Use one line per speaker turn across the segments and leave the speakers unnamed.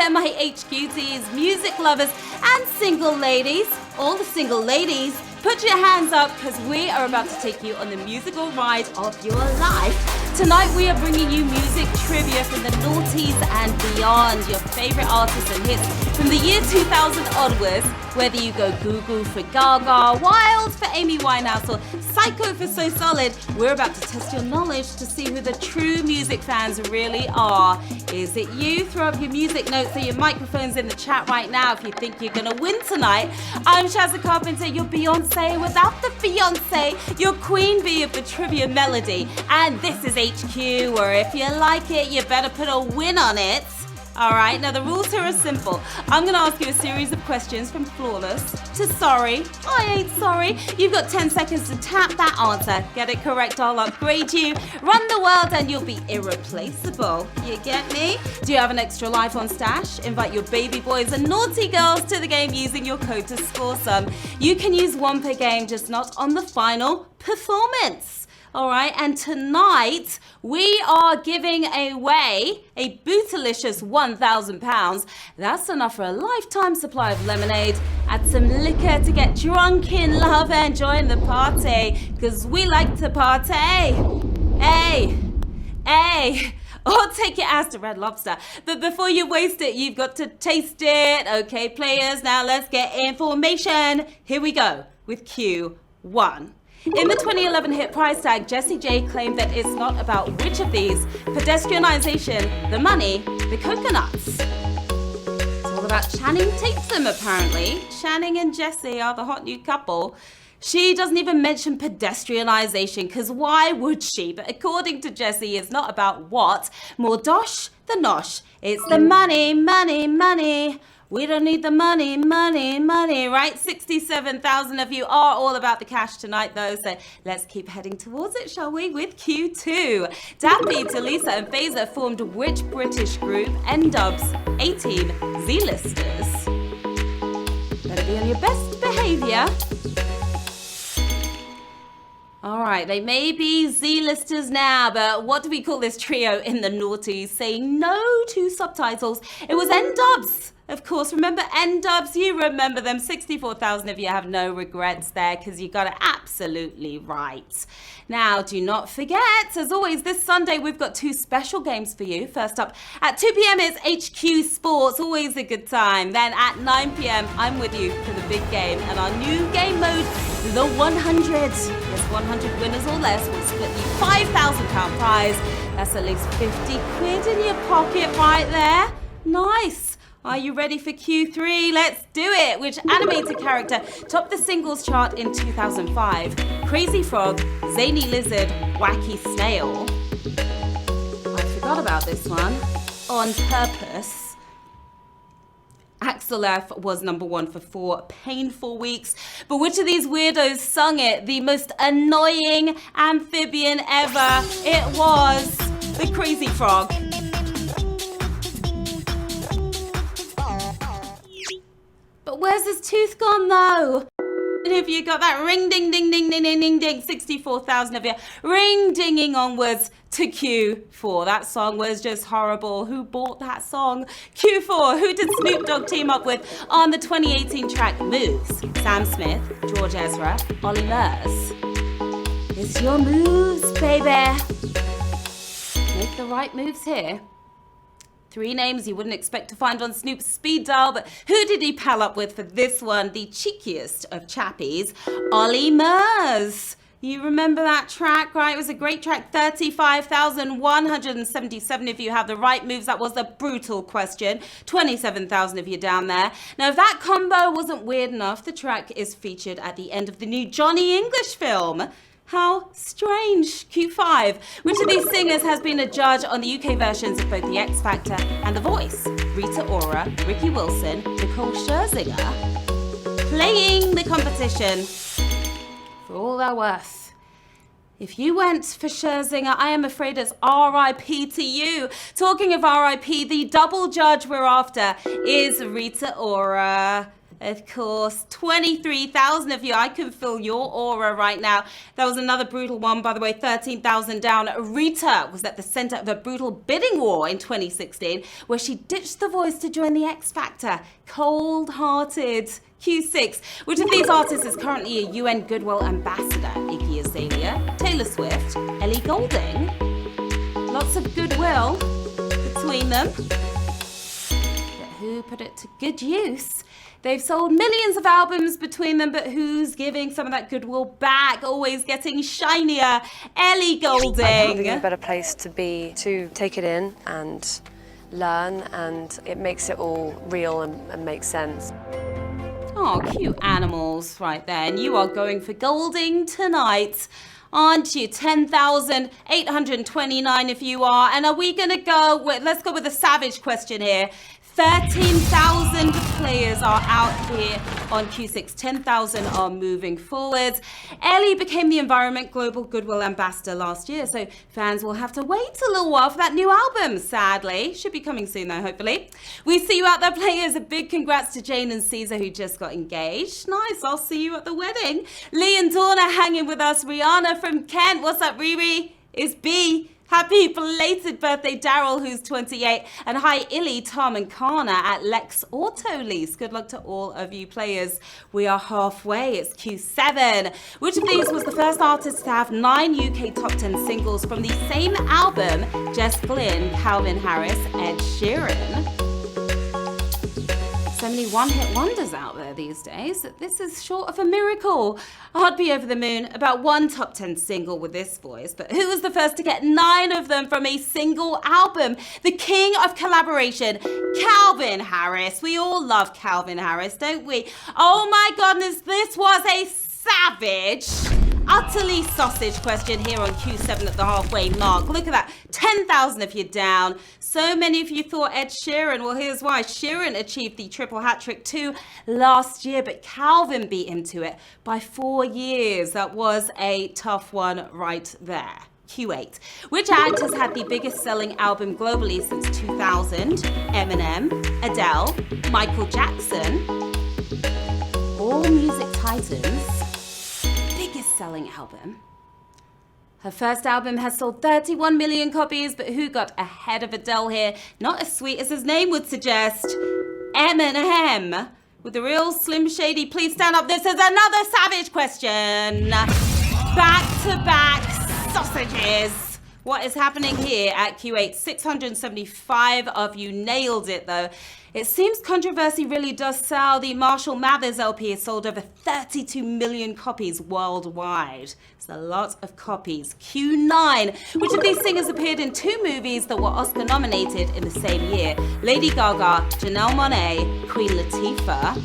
there, my HQTs, music lovers, and single ladies. All the single ladies, put your hands up because we are about to take you on the musical ride of your life. Tonight we are bringing you music trivia from the noughties and beyond, your favorite artists and hits from the year 2000 onwards. Whether you go Goo for Gaga, Wild for Amy Winehouse, or Psycho for So Solid, we're about to test your knowledge to see who the true music fans really are. Is it you? Throw up your music notes or your microphones in the chat right now if you think you're gonna win tonight. I'm Sharon Carpenter, your Beyonce without the fiance, your queen bee of the trivia melody. And this is HQ, where if you like it, you better put a win on it. All right, now the rules here are simple. I'm going to ask you a series of questions from flawless to sorry. I ain't sorry. You've got 10 seconds to tap that answer. Get it correct, I'll upgrade you. Run the world and you'll be irreplaceable. You get me? Do you have an extra life on stash? Invite your baby boys and naughty girls to the game using your code to score some. You can use one per game, just not on the final performance. All right, and tonight we are giving away a bootylicious £1,000. That's enough for a lifetime supply of lemonade. Add some liquor to get drunk in love and join the party, because we like to party. Hey, or take it as to Red Lobster. But before you waste it, you've got to taste it. Okay, players, now let's get information. Here we go with Q1. In the 2011 hit Price Tag, Jessie J claimed that it's not about which of these: pedestrianization, the money, the coconuts. It's all about Channing Tatum, apparently. Channing and Jessie are the hot new couple. She doesn't even mention pedestrianization, because why would she? But according to Jessie, it's not about what. More dosh than nosh. It's the money, money, money. We don't need the money, money, money, right? 67,000 of you are all about the cash tonight, though, so let's keep heading towards it, shall we? With Q2. Daffy, Talisa, and Fazer formed which British group? N-Dubs, 18, Z-Listers. Better be on your best behavior. All right, they may be Z-Listers now, but what do we call this trio in the noughties saying no to subtitles? It was N-Dubs. Of course, remember N-Dubs? You remember them. 64,000 of you have no regrets there because you got it absolutely right. Now, do not forget, as always, this Sunday we've got two special games for you. First up, at 2 p.m. it's HQ Sports, always a good time. Then at 9 p.m. I'm with you for the big game and our new game mode, the 100. Yes, 100 winners or less will split the £5,000 prize. That's at least 50 quid in your pocket right there. Nice. Are you ready for Q3? Let's do it! Which animated character topped the singles chart in 2005? Crazy Frog, Zany Lizard, Wacky Snail. I forgot about this one. On purpose. Axel F was number 1 for 4 painful weeks. But which of these weirdos sung it? The most annoying amphibian ever. It was the Crazy Frog. But where's his tooth gone, though? And if you got that ring, ding, ding, ding, ding, ding, ding, ding, 64,000 of you, ring, dinging onwards to Q4. That song was just horrible. Who bought that song? Q4, who did Snoop Dogg team up with on the 2018 track Moves? Sam Smith, George Ezra, Ollie Murs. It's your moves, baby. Make the right moves here. 3 names you wouldn't expect to find on Snoop's speed dial, but who did he pal up with for this one? The cheekiest of chappies, Ollie Murs. You remember that track, right? It was a great track. 35,177 if you have the right moves. That was a brutal question. 27,000 of you down there. Now, if that combo wasn't weird enough, the track is featured at the end of the new Johnny English film. How strange. Q5. Which of these singers has been a judge on the UK versions of both The X Factor and The Voice? Rita Ora, Ricky Wilson, Nicole Scherzinger. Playing the competition for all they're worth. If you went for Scherzinger, I am afraid it's R.I.P. to you. Talking of R.I.P., the double judge we're after is Rita Ora. Of course, 23,000 of you. I can feel your aura right now. That was another brutal one, by the way, 13,000 down. Rita was at the center of a brutal bidding war in 2016, where she ditched The Voice to join the X Factor. Cold-hearted. Q6. Which of these artists is currently a UN Goodwill Ambassador? Iggy Azalea, Taylor Swift, Ellie Goulding. Lots of goodwill between them. But who put it to good use? They've sold millions of albums between them, but who's giving some of that goodwill back? Always getting shinier. Ellie Goulding.
I think a better place to be, to take it in and learn, and it makes it all real and makes sense.
Oh, cute animals right there. And you are going for Goulding tonight, aren't you? 10,829 if you are. And are we going to go with, let's go with a savage question here. 13,000 players are out here on Q6. 10,000 are moving forwards. Ellie became the Environment Global Goodwill Ambassador last year, so fans will have to wait a little while for that new album, sadly. Should be coming soon, though, hopefully. We see you out there, players. A big congrats to Jane and Caesar, who just got engaged. Nice. I'll see you at the wedding. Lee and Dawn are hanging with us. Rihanna from Kent. What's up, Riri? It's B. Happy belated birthday, Daryl, who's 28. And hi, Illy, Tom, and Kana at Lex Auto Lease. Good luck to all of you players. We are halfway. It's Q7. Which of these was the first artist to have 9 UK top 10 singles from the same album? Jess Glynne, Calvin Harris, Ed Sheeran. So many one-hit wonders out there these days that this is short of a miracle. I'd be over the moon about one top 10 single with this voice, but who was the first to get 9 of them from a single album? The king of collaboration, Calvin Harris. We all love Calvin Harris, don't we? Oh my goodness, this was a savage, utterly sausage question here on Q7 at the halfway mark. Look at that, 10,000 if you're down. So many of you thought Ed Sheeran. Well, here's why. Sheeran achieved the triple hat trick too last year, but Calvin beat him to it by 4 years. That was a tough one right there. Q8. Which act has had the biggest selling album globally since 2000? Eminem, Adele, Michael Jackson, All Music Titans. Biggest selling album. Her first album has sold 31 million copies, but who got ahead of Adele here? Not as sweet as his name would suggest. Eminem. With the real Slim Shady, please stand up. This is another savage question. Back-to-back sausages. What is happening here at Q8? 675 of you nailed it, though. It seems controversy really does sell. The Marshall Mathers LP has sold over 32 million copies worldwide. It's a lot of copies. Q9. Which of these singers appeared in 2 movies that were Oscar nominated in the same year? Lady Gaga, Janelle Monáe, Queen Latifah.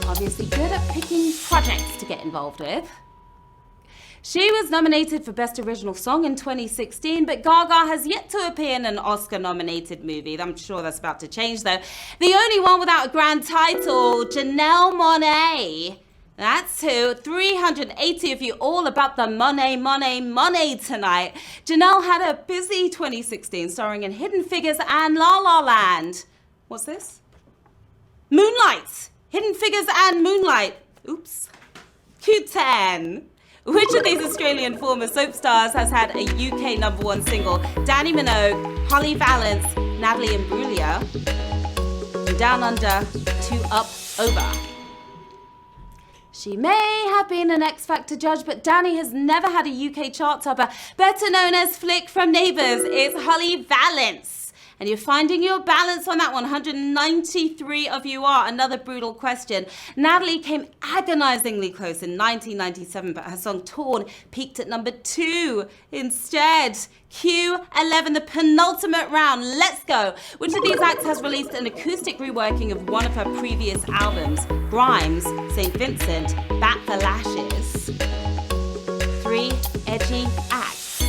Obviously good at picking projects to get involved with. She was nominated for Best Original Song in 2016, but Gaga has yet to appear in an Oscar-nominated movie. I'm sure that's about to change, though. The only one without a grand title, Janelle Monáe. That's who. 380 of you all about the money tonight. Janelle had a busy 2016, starring in Hidden Figures and La La Land. What's this? Moonlight. Hidden Figures and Moonlight. Oops. Q10. Which of these Australian former soap stars has had a UK #1 single? Danny Minogue, Holly Valance, Natalie Imbruglia. Down Under to Up Over. She may have been an X Factor judge, but Danny has never had a UK chart topper. Better known as Flick from Neighbours, it's Holly Valance. And you're finding your balance on that one. 193 of you are. Another brutal question. Natalie came agonizingly close in 1997, but her song Torn peaked at #2 instead. Q11, the penultimate round. Let's go. Which of these acts has released an acoustic reworking of one of her previous albums? Grimes, St. Vincent, Bat the Lashes. 3 edgy acts.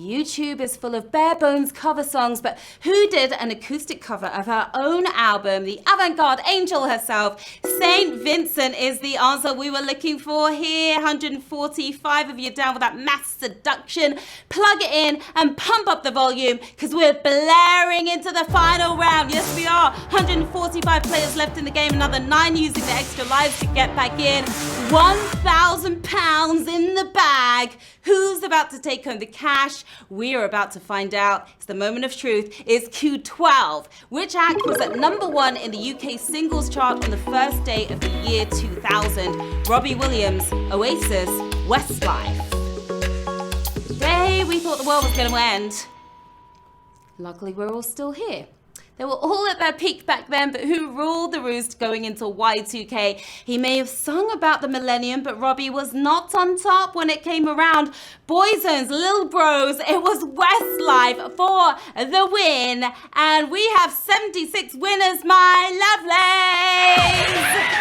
YouTube is full of bare bones cover songs, but who did an acoustic cover of her own album? The avant-garde angel herself, Saint Vincent, is the answer we were looking for here. 145 of you down with that mass seduction. Plug it in and pump up the volume because we're blaring into the final round. Yes, we are. 145 players left in the game, another 9 using the extra lives to get back in. £1,000 in the bag. Who's about to take home the cash? We are about to find out. It's the moment of truth. It's Q12. Which act was at #1 in the UK singles chart on the first day of the year 2000? Robbie Williams, Oasis, Westlife. Today we thought the world was going to end. Luckily we're all still here. They were all at their peak back then, but who ruled the roost going into Y2K? He may have sung about the millennium, but Robbie was not on top when it came around. Boyzone's Lil Bros, it was Westlife for the win. And we have 76 winners, my lovelies!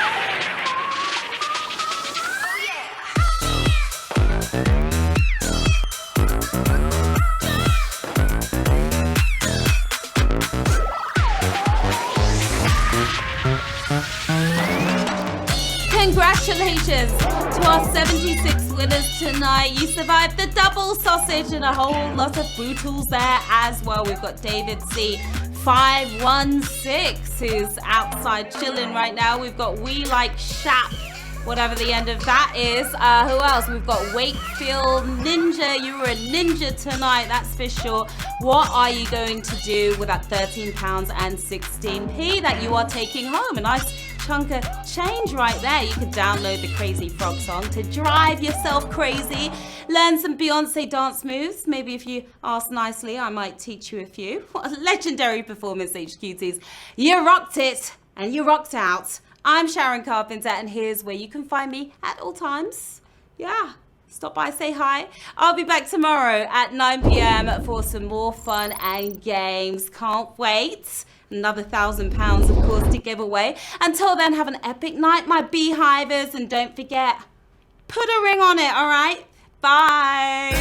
Congratulations to our 76 winners tonight. You survived the double sausage and a whole lot of bootles there as well. We've got David C. 516 who's outside chilling right now. We've got We Like Shap, whatever the end of that is. Who else? We've got Wakefield Ninja. You were a ninja tonight, that's for sure. What are you going to do with that £13 and 16p that you are taking home? A nice chunk of change right there. You could download the Crazy Frog song to drive yourself crazy. Learn some Beyonce dance moves. Maybe if you ask nicely, I might teach you a few. What a legendary performance, HQTs. You rocked it and you rocked out. I'm Sharon Carpenter, and here's where you can find me at all times. Yeah, stop by, say hi. I'll be back tomorrow at 9 p.m. for some more fun and games. Can't wait. Another £1,000, of course, to give away. Until then, have an epic night, my beehivers, and don't forget, put a ring on it, all right? Bye.